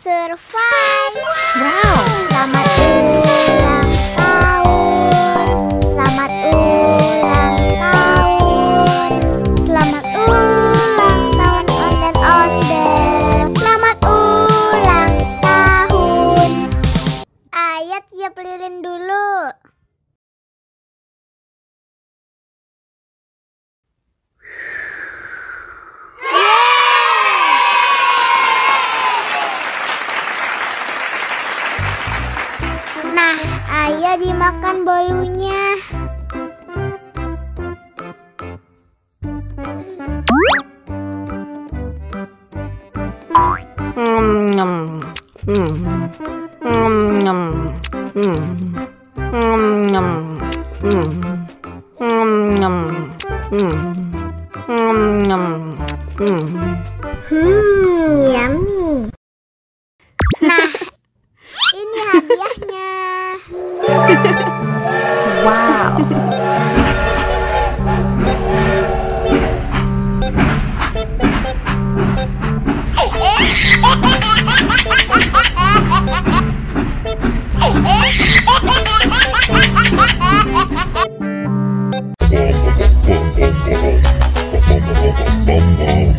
survive. Wow. Selamat ulang tahun. Selamat ulang tahun. Selamat ulang tahun ondel-ondel. Selamat ulang tahun. Ayo tiup lilin dulu. Nah, ayo dimakan bolunya. Yummy. Nah, ini hadiahnya. Wow.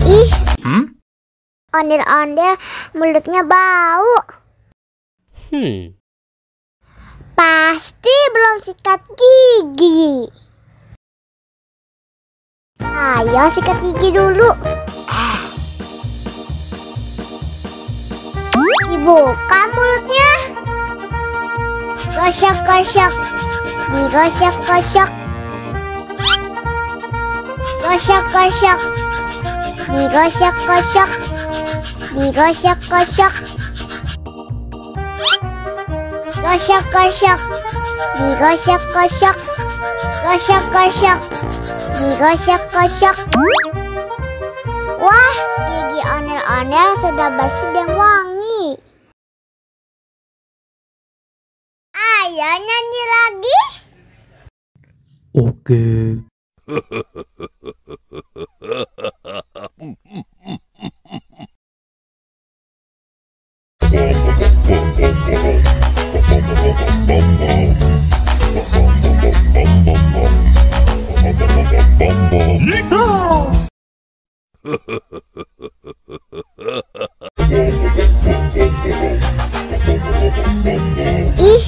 Ih, ondel-ondel mulutnya bau. Pasti belum sikat gigi. Ayo sikat gigi dulu. Dibuka mulutnya. Gosok-gosok. Digosok-gosok. Gosok-gosok. Digosok-gosok. Digosok-gosok. Gosok-gosok. Digosok-gosok. Gosok-gosok. Digosok-gosok. Wah, gigi ondel-ondel sudah bersih dan wangi. Ayo nyanyi lagi. Oke. Ih,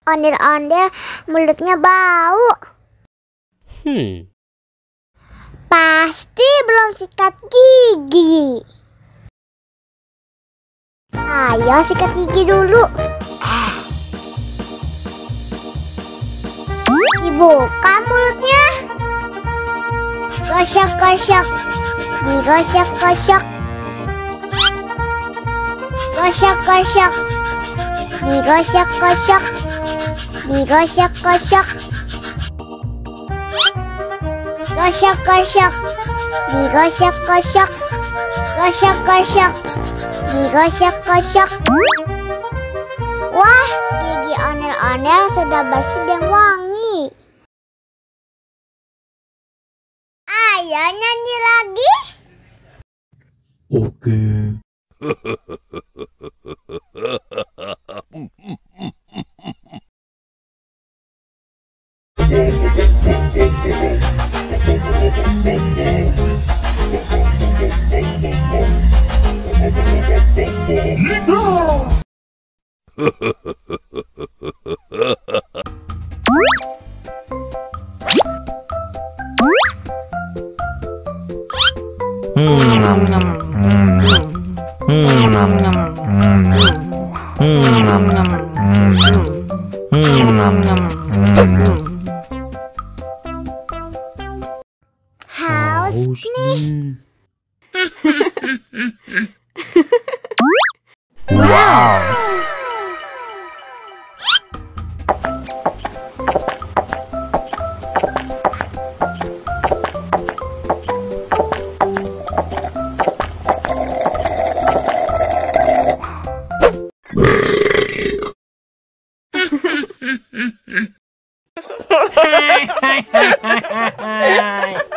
ondel-ondel mulutnya bau. Pasti belum sikat gigi. Ayo sikat gigi dulu. Dibuka mulutnya. Gosok-gosok. Digosok-gosok. Gosok-gosok. Digosok-gosok. Digosok-gosok. Gosok-gosok. Digosok-gosok. Gosok-gosok. Digosok-gosok. Wah, gigi ondel-ondel sudah bersih dan wangi. Ayo nyanyi lagi. Oke. Haus nih. Wow. Hi.